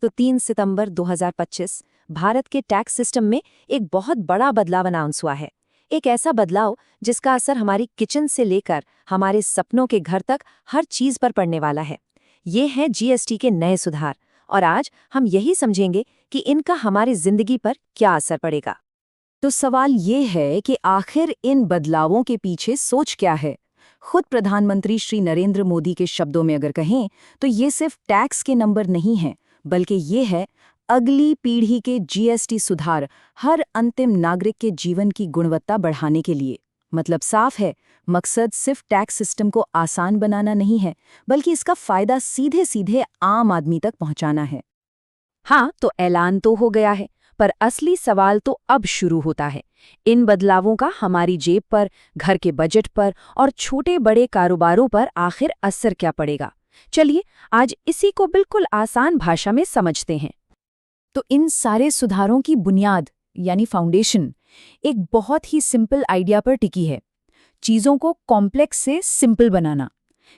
तो 3 सितंबर 2025 भारत के tax system में एक बहुत बड़ा बदलाव अनाउंस हुआ है। एक ऐसा बदलाव जिसका असर हमारी किचन से लेकर हमारे सपनों के घर तक हर चीज पर पड़ने वाला है। ये हैं जीएसटी के नए सुधार और आज हम यही समझेंगे कि इनका हमारी जिंदगी पर क्या असर पड़ेगा। तो सवाल ये है कि आखिर इन बदलावों के पीछे सोच क्या है। खुद प्रधानमंत्री श्री नरेंद्र मोदी के शब्दों में अगर कहें तो ये सिर्फ टैक्स के नंबर नहीं हैं, बल्कि ये है अगली पीढ़ी के जीएसटी सुधार हर अंतिम नागरिक के जीवन की गुणवत्ता बढ़ाने के लिए। मतलब साफ है, मकसद सिर्फ टैक्स सिस्टम को आसान बनाना नहीं है, बल्कि इसका फायदा सीधे सीधे आम आदमी तक पहुंचाना है। हाँ, तो ऐलान तो हो गया है, पर असली सवाल तो अब शुरू होता है। इन बदलावों का हमारी जेब पर, घर के बजट पर और छोटे बड़े कारोबारों पर आखिर असर क्या पड़ेगा। चलिए आज इसी को बिल्कुल आसान भाषा में समझते हैं। तो इन सारे सुधारों की बुनियाद यानी फाउंडेशन एक बहुत ही सिंपल आइडिया पर टिकी है। चीजों को कॉम्प्लेक्स से सिंपल बनाना,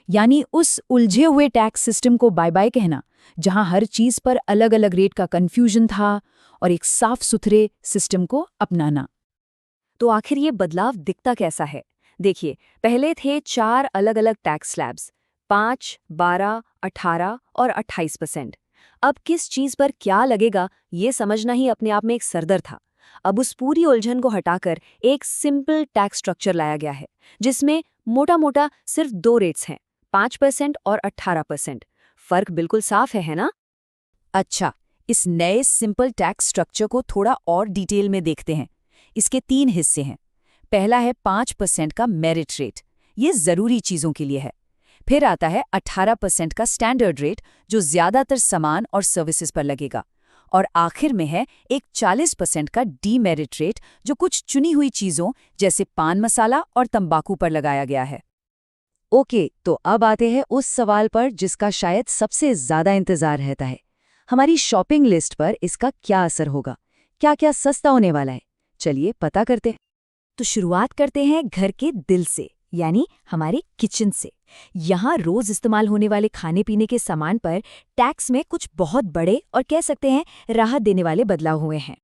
यानी उस उलझे हुए टैक्स सिस्टम को बाय बाय कहना जहां हर चीज पर अलग अलग रेट का कंफ्यूजन था, और एक साफ सुथरे सिस्टम को अपनाना। तो आखिर ये बदलाव दिखता कैसा है? देखिए, पहले थे 4 अलग अलग टैक्स स्लैब्स, 5, 12, 18 और 28%। अब किस चीज पर क्या लगेगा ये समझना ही अपने आप में एक सरदर्द था। अब उस पूरी उलझन को हटाकर एक सिंपल टैक्स स्ट्रक्चर लाया गया है, जिसमें मोटा मोटा सिर्फ 2 रेट्स हैं, 5% और 18%। फर्क बिल्कुल साफ है ना? अच्छा, इस नए सिंपल टैक्स स्ट्रक्चर को थोड़ा और डिटेल में देखते हैं। इसके 3 हिस्से हैं। पहला है 5% का मेरिट रेट, ये जरूरी चीजों के लिए है। फिर आता है 18% का स्टैंडर्ड रेट, जो ज्यादातर सामान और सर्विसेज पर लगेगा। और आखिर में है एक 40% का डीमेरिट रेट, जो कुछ चुनी हुई चीजों जैसे पान मसाला और तंबाकू पर लगाया गया है। ओके, तो अब आते हैं उस सवाल पर जिसका शायद सबसे ज्यादा इंतजार रहता है। हमारी शॉपिंग लिस्ट पर इसका क्या असर होगा? क्या क्या सस्ता होने वाला है? चलिए पता करते हैं। तो शुरुआत करते हैं घर के दिल से, यानी हमारे किचन से। यहाँ रोज इस्तेमाल होने वाले खाने पीने के सामान पर टैक्स में कुछ बहुत बड़े और कह सकते हैं राहत देने वाले बदलाव हुए हैं।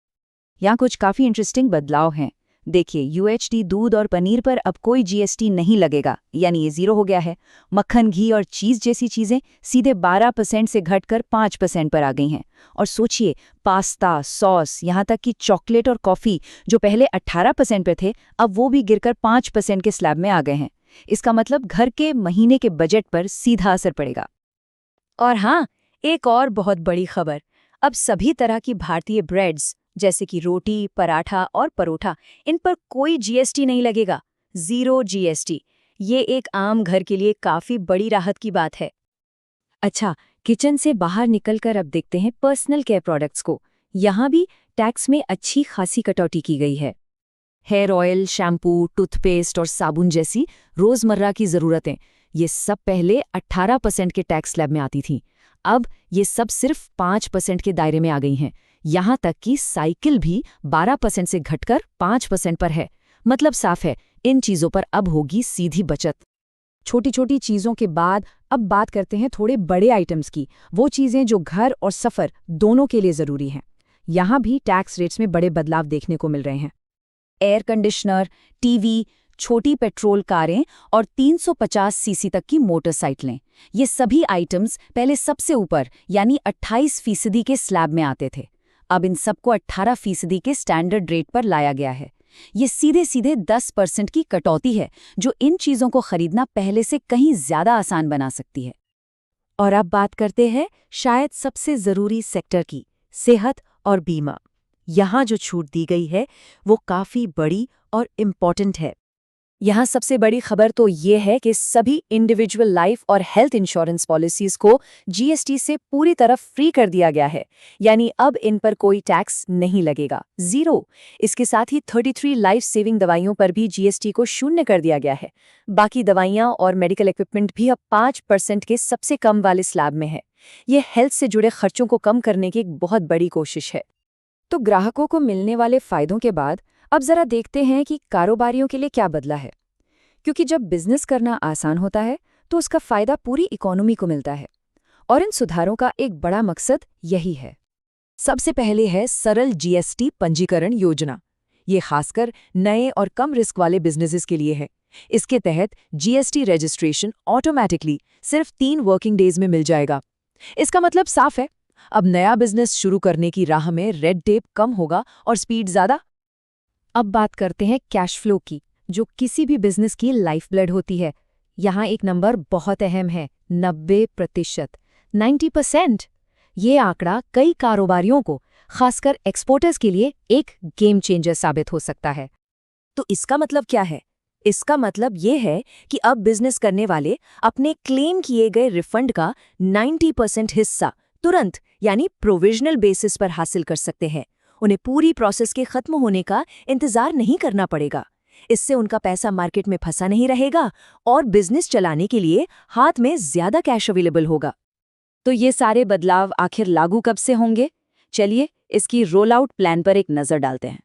यहाँ कुछ काफी इंटरेस्टिंग बदलाव हैं। देखिए, यूएचटी दूध और पनीर पर अब कोई जीएसटी नहीं लगेगा, यानी ये 0 हो गया है। मक्खन, घी और चीज जैसी चीजें सीधे 12% से घटकर 5% पर आ गई हैं। और सोचिए, पास्ता, सॉस, यहाँ तक कि चॉकलेट और कॉफी जो पहले 18% पे थे, अब वो भी गिरकर 5% के स्लैब में आ गए हैं। इसका मतलब घर के महीने के बजट पर सीधा असर पड़ेगा। और हाँ, एक और बहुत बड़ी खबर, अब सभी तरह की भारतीय ब्रेड्स जैसे कि रोटी, पराठा और परोठा, इन पर कोई जीएसटी नहीं लगेगा। 0 जीएसटी। ये एक आम घर के लिए काफी बड़ी राहत की बात है। अच्छा, किचन से बाहर निकलकर अब देखते हैं पर्सनल केयर प्रोडक्ट्स को। यहाँ भी टैक्स में अच्छी खासी कटौती की गई है। हेयर ऑयल, शैम्पू, टूथपेस्ट और साबुन जैसी रोजमर्रा की जरूरतें, ये सब पहले 18% के टैक्स स्लैब में आती थीं। अब ये सब सिर्फ 5% के दायरे में आ गई हैं। यहाँ तक कि साइकिल भी 12% से घटकर 5% पर है। मतलब साफ है, इन चीजों पर अब होगी सीधी बचत। छोटी छोटी चीजों के बाद अब बात करते हैं थोड़े बड़े आइटम्स की, वो चीजें जो घर और सफर दोनों के लिए जरूरी हैं। यहाँ भी टैक्स रेट्स में बड़े बदलाव देखने को मिल रहे हैं। एयर कंडीशनर, टीवी, छोटी पेट्रोल कारें और 350 सीसी तक की मोटरसाइकिलें, ये सभी आइटम्स पहले सबसे ऊपर यानी 28% के स्लैब में आते थे। अब इन सबको 18% के स्टैंडर्ड रेट पर लाया गया है। ये सीधे सीधे 10% की कटौती है, जो इन चीजों को खरीदना पहले से कहीं ज्यादा आसान बना सकती है। और अब बात करते हैं शायद सबसे जरूरी सेक्टर की, सेहत और बीमा। यहाँ जो छूट दी गई है वो काफी बड़ी और इम्पॉर्टेंट है। यहाँ सबसे बड़ी खबर तो ये है कि सभी इंडिविजुअल लाइफ और हेल्थ इंश्योरेंस पॉलिसीज को जीएसटी से पूरी तरह फ्री कर दिया गया है, यानी अब इन पर कोई टैक्स नहीं लगेगा, 0। इसके साथ ही 33 लाइफ सेविंग दवाइयों पर भी जीएसटी को 0 कर दिया गया है। बाकी दवाइयाँ और मेडिकल इक्विपमेंट भी अब 5% के सबसे कम वाले स्लैब में है। ये हेल्थ से जुड़े खर्चों को कम करने की एक बहुत बड़ी कोशिश है। तो ग्राहकों को मिलने वाले फायदों के बाद अब जरा देखते हैं कि कारोबारियों के लिए क्या बदला है। क्योंकि जब बिजनेस करना आसान होता है तो उसका फायदा पूरी इकोनॉमी को मिलता है। और इन सुधारों का एक बड़ा मकसद यही है। सबसे पहले है सरल जीएसटी पंजीकरण योजना। ये खासकर नए और कम रिस्क वाले बिजनेसेस के लिए है। इसके तहत जीएसटी रजिस्ट्रेशन ऑटोमैटिकली सिर्फ 3 वर्किंग डेज में मिल जाएगा। इसका मतलब साफ है, अब नया बिजनेस शुरू करने की राह में रेड टेप कम होगा और स्पीड ज़्यादा। अब बात करते हैं कैश फ्लो की, जो किसी भी बिजनेस की लाइफ ब्लड होती है। यहाँ एक नंबर बहुत अहम है, 90%। 90%। ये आंकड़ा कई कारोबारियों को, खासकर एक्सपोर्टर्स के लिए, एक गेम चेंजर साबित हो सकता है। तो इसका मतलब क्या है? इसका मतलब ये है कि अब बिजनेस करने वाले अपने क्लेम किए गए रिफंड का 90% हिस्सा तुरंत यानी प्रोविजनल बेसिस पर हासिल कर सकते हैं। उन्हें पूरी प्रोसेस के खत्म होने का इंतजार नहीं करना पड़ेगा। इससे उनका पैसा मार्केट में फंसा नहीं रहेगा और बिजनेस चलाने के लिए हाथ में ज्यादा कैश अवेलेबल होगा। तो ये सारे बदलाव आखिर लागू कब से होंगे? चलिए इसकी रोल आउट प्लान पर एक नज़र डालते हैं।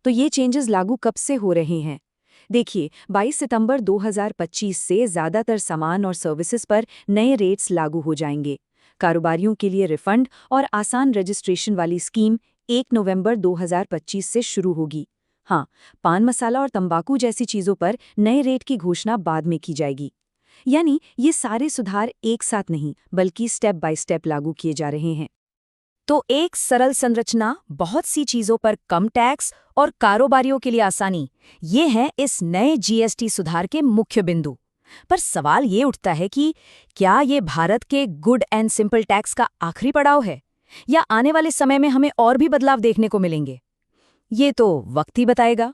तो ये चेंजेस लागू कब से हो रहे हैं? देखिए, 22 सितंबर 2025 से ज़्यादातर सामान और सर्विसेज पर नए रेट्स लागू हो जाएंगे। कारोबारियों के लिए रिफंड और आसान रजिस्ट्रेशन वाली स्कीम 1 नवंबर 2025 से शुरू होगी। हाँ, पान मसाला और तंबाकू जैसी चीज़ों पर नए रेट की घोषणा बाद में की जाएगी। यानी ये सारे सुधार एक साथ नहीं, बल्कि स्टेप बाय स्टेप लागू किए जा रहे हैं। तो एक सरल संरचना, बहुत सी चीज़ों पर कम टैक्स और कारोबारियों के लिए आसानी, ये हैं इस नए जीएसटी सुधार के मुख्य बिंदु। पर सवाल ये उठता है कि क्या ये भारत के गुड एंड सिंपल टैक्स का आखिरी पड़ाव है, या आने वाले समय में हमें और भी बदलाव देखने को मिलेंगे? ये तो वक्त ही बताएगा।